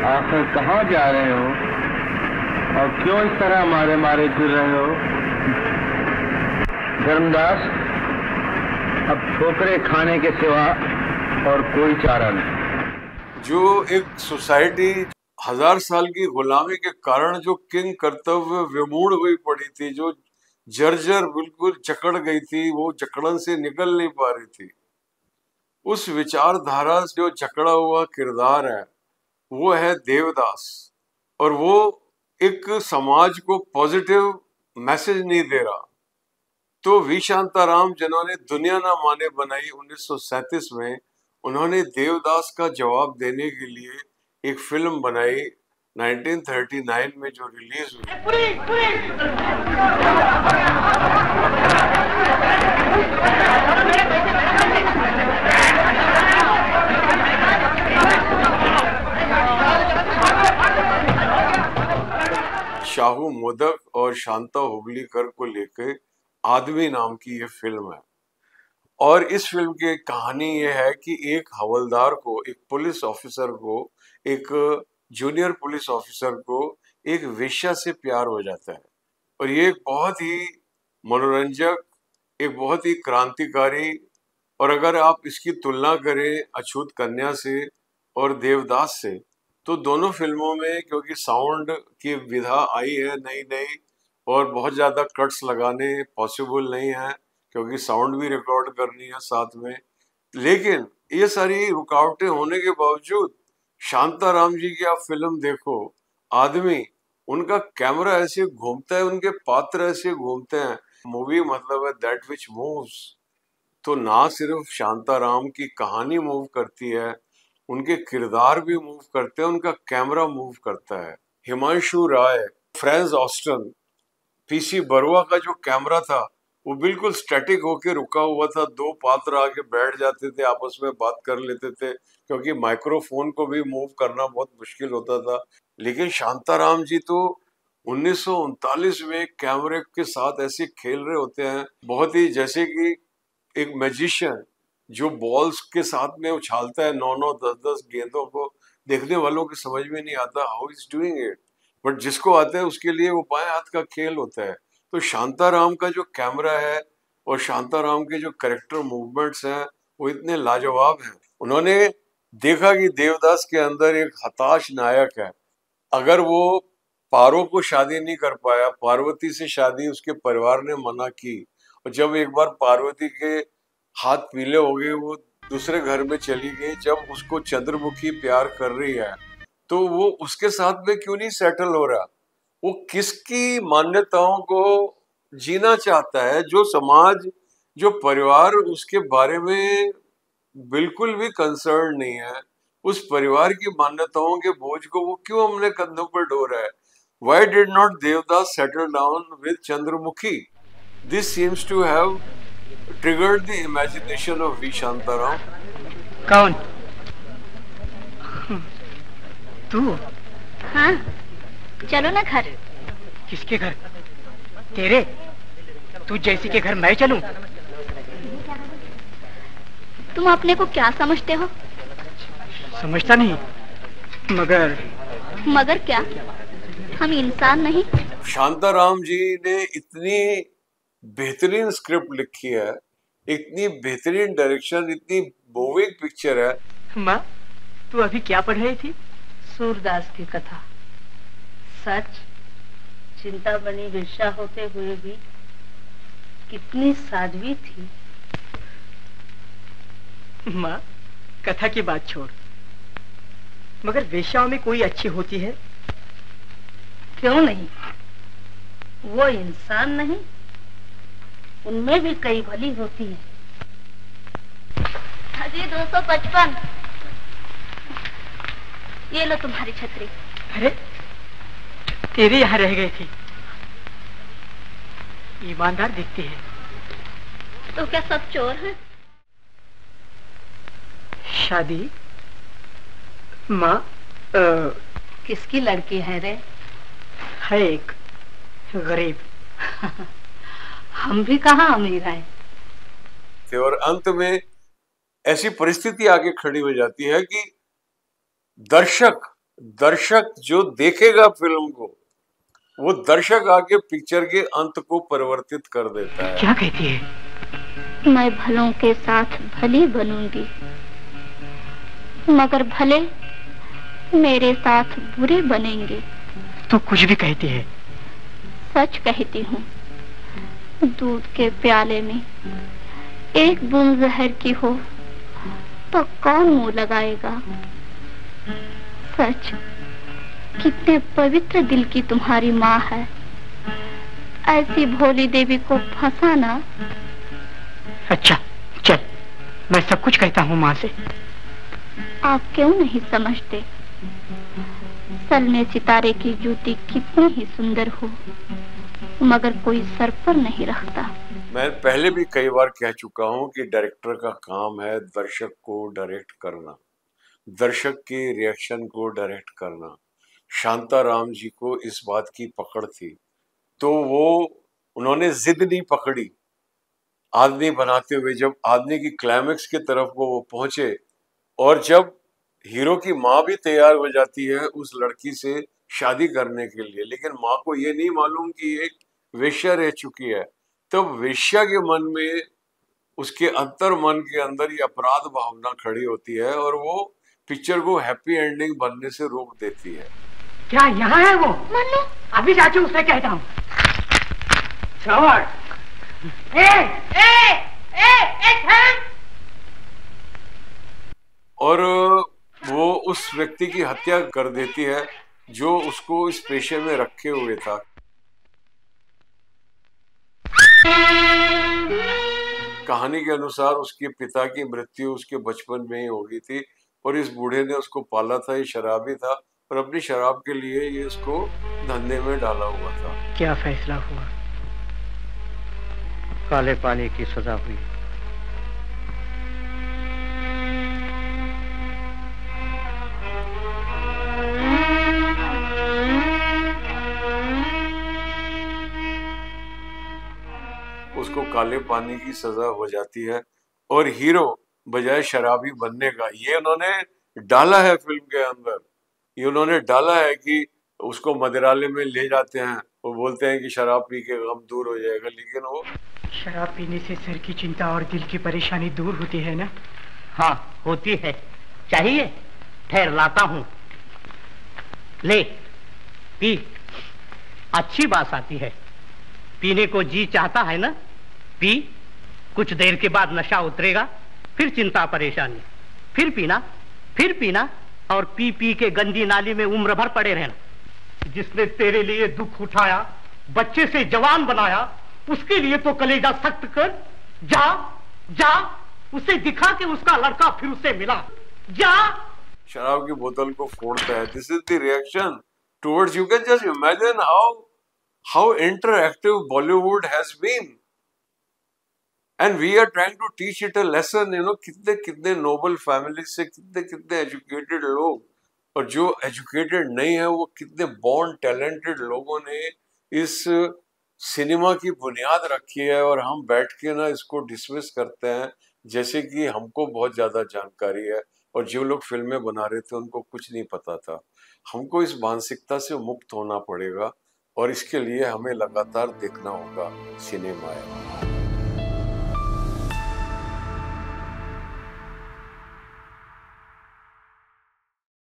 आखिर कहाँ जा रहे हो और क्यों इस तरह मारे मारे फिर रहे हो? धर्मदास, अब ठोकरे खाने के सिवा और कोई चारा नहीं। जो एक सोसाइटी 1000 साल की गुलामी के कारण जो किंग कर्तव्य विमूढ़ हुई पड़ी थी, जो जर्जर बिल्कुल जकड़ गई थी, वो जकड़न से निकल नहीं पा रही थी, उस विचारधारा से जो जकड़ा हुआ किरदार है वो है देवदास। और वो एक समाज को पॉजिटिव मैसेज नहीं दे रहा। तो वी शांताराम जिन्होंने दुनिया ना माने बनाई 1937 में, उन्होंने देवदास का जवाब देने के लिए एक फिल्म बनाई 1939 में जो रिलीज हुई। शाहू मोदक और शांता हुबलीकर को लेकर आदमी नाम की ये फिल्म है। और इस फिल्म की कहानी ये है कि एक हवलदार को, एक पुलिस ऑफिसर को, एक जूनियर पुलिस ऑफिसर को एक वेश्या से प्यार हो जाता है। और ये एक बहुत ही मनोरंजक, एक बहुत ही क्रांतिकारी, और अगर आप इसकी तुलना करें अछूत कन्या से और देवदास से, तो दोनों फिल्मों में क्योंकि साउंड की विधा आई है नई नई और बहुत ज़्यादा कट्स लगाने पॉसिबल नहीं है क्योंकि साउंड भी रिकॉर्ड करनी है साथ में, लेकिन ये सारी रुकावटें होने के बावजूद शांताराम जी की आप फिल्म देखो, आदमी, उनका कैमरा ऐसे घूमता है, उनके पात्र ऐसे घूमते हैं। मूवी मतलब है दैट विच मूव्स। तो ना सिर्फ शांताराम की कहानी मूव करती है, उनके किरदार भी मूव करते हैं, उनका कैमरा मूव करता है। Himanshu Rai, France Austin, PC Barua का जो कैमरा था वो बिल्कुल स्टैटिक होके रुका हुआ था। दो पात्र आके बैठ जाते थे, आपस में बात कर लेते थे क्योंकि माइक्रोफोन को भी मूव करना बहुत मुश्किल होता था। लेकिन शांताराम जी तो 1939 में कैमरे के साथ ऐसे खेल रहे होते हैं, बहुत ही जैसे कि एक मैजिशियन जो बॉल्स के साथ में उछालता है 9-9, 10-10 गेंदों को। देखने वालों की समझ में नहीं आता how is doing it, but जिसको आता है उसके लिए वो बाएं हाथ का खेल होता है। तो शांताराम का जो कैमरा है और शांताराम के जो कैरेक्टर मूवमेंट्स हैं वो इतने लाजवाब हैं। उन्होंने देखा कि देवदास के अंदर एक हताश नायक है। अगर वो पारो को शादी नहीं कर पाया, पार्वती से शादी उसके परिवार ने मना की, और जब एक बार पार्वती के हाथ पीले हो गए, वो दूसरे घर में चली गई, जब उसको चंद्रमुखी प्यार कर रही है तो वो उसके साथ में क्यों नहीं सेटल हो रहा? वो किसकी मान्यताओं को जीना चाहता है? जो समाज, जो परिवार उसके बारे में बिल्कुल भी कंसर्न नहीं है, उस परिवार की मान्यताओं के बोझ को वो क्यों अपने कंधों पर ढो रहा है? Why did not Devdas settle down with Chandramukhi? This seems to have triggered the imagination of V. Shantaram. कौन? तू? हाँ, चलो ना घर। किसके घर? तेरे? तू जैसी के घर मैं चलूं? तुम अपने को क्या समझते हो? समझता नहीं, मगर क्या? हम इंसान नहीं? शांताराम जी ने इतनी बेहतरीन स्क्रिप्ट लिखी है, इतनी बेहतरीन डायरेक्शन, इतनी मूविंग पिक्चर है। माँ, तू अभी क्या पढ़ रही थी? सूरदास की कथा। सच, चिंतामणि वेश्या होते हुए भी कितनी साध्वी थी। माँ, कथा की बात छोड़, मगर वेश्याओं में कोई अच्छी होती है? क्यों नहीं? वो इंसान नहीं, उनमें भी कई भली होती है। अजी 255। ये लो तुम्हारी छतरी। अरे, तेरे यहाँ रह गई थी। ईमानदार दिखती है। तो क्या सब चोर हैं? शादी? माँ, किसकी लड़की है रे? है एक गरीब। हम भी कहाँ अमीर हैं। और अंत में ऐसी परिस्थिति आके खड़ी हो जाती है कि दर्शक दर्शक जो देखेगा फिल्म को, वो दर्शक आके पिक्चर के अंत को परिवर्तित कर देता है। क्या कहती है? मैं भलों के साथ भली बनूंगी, मगर भले मेरे साथ बुरे बनेंगे। तो कुछ भी कहती है। सच कहती हूँ, दूध के प्याले में एक बूंद जहर की हो तो कौन मुंह लगाएगा। सच, कितने पवित्र दिल की तुम्हारी माँ है। ऐसी भोली देवी को फंसाना। अच्छा चल, मैं सब कुछ कहता हूँ माँ से। आप क्यों नहीं समझते? सलने सितारे की जूती कितनी ही सुंदर हो, मगर कोई सर पर नहीं रखता। मैं पहले भी कई बार कह चुका हूं कि डायरेक्टर का काम है दर्शक को डायरेक्ट करना, दर्शक के रिएक्शन को डायरेक्ट करना। शांताराम जी को इस बात की पकड़ थी, तो उन्होंने जिद नहीं पकड़ी। आदमी बनाते हुए जब आदमी की क्लाइमेक्स की तरफ वो पहुंचे, और जब हीरो की माँ भी तैयार हो जाती है उस लड़की से शादी करने के लिए, लेकिन माँ को ये नहीं मालूम कि एक वेश्या रह चुकी है, तब वेश्या के मन में, उसके अंतर मन के अंदर ये अपराध भावना खड़ी होती है और वो पिक्चर को हैप्पी एंडिंग बनने से रोक देती है। क्या यहाँ है वो? मन्नू, अभी जाके उसे कहता हूँ। छोड़। और वो उस व्यक्ति की हत्या कर देती है जो उसको इस पेशे में रखे हुए था। कहानी के अनुसार उसके पिता की मृत्यु उसके बचपन में ही हो गई थी और इस बूढ़े ने उसको पाला था। ये शराबी था और अपनी शराब के लिए ये उसको धंधे में डाला हुआ था। क्या फैसला हुआ? काले पानी की सजा हुई। उसको काले पानी की सजा हो जाती है और हीरो बजाय शराबी बनने का, ये उन्होंने डाला है फिल्म के अंदर। ये उन्होंने डाला है कि उसको मदिरालय में ले जाते हैं और बोलते हैं कि शराब पी के गम दूर हो जाएगा, लेकिन वो शराब पीने से सर की चिंता और दिल की परेशानी दूर होती है ना? हाँ होती है। चाहिए? ठहर लाता हूँ। ले पी, अच्छी बात आती है। पीने को जी चाहता है ना, पी। कुछ देर के बाद नशा उतरेगा, फिर चिंता परेशानी, फिर पीना और पी पी के गंदी नाली में उम्र भर पड़े रहना। जिसने तेरे लिए दुख उठाया, बच्चे से जवान बनाया, उसके लिए तो कलेजा सख्त कर। जा उसे दिखा कि उसका लड़का फिर उसे मिला। जा। शराब की बोतल को फोड़ता है। This is the reaction towards, you can just imagine how interactive Bollywood has been, and we are trying to teach it a lesson. कितने नोबल फैमिली से कितने एजुकेटेड लोग, और जो एजुकेटेड नहीं है वो कितने बॉर्न टैलेंटेड लोगों ने इस सिनेमा की बुनियाद रखी है, और हम बैठ के ना इसको डिसमिस करते हैं जैसे कि हमको बहुत ज्यादा जानकारी है, और जो लोग फिल्में बना रहे थे उनको कुछ नहीं पता था। हमको इस मानसिकता से मुक्त होना पड़ेगा और इसके लिए हमें लगातार देखना होगा सिनेमा।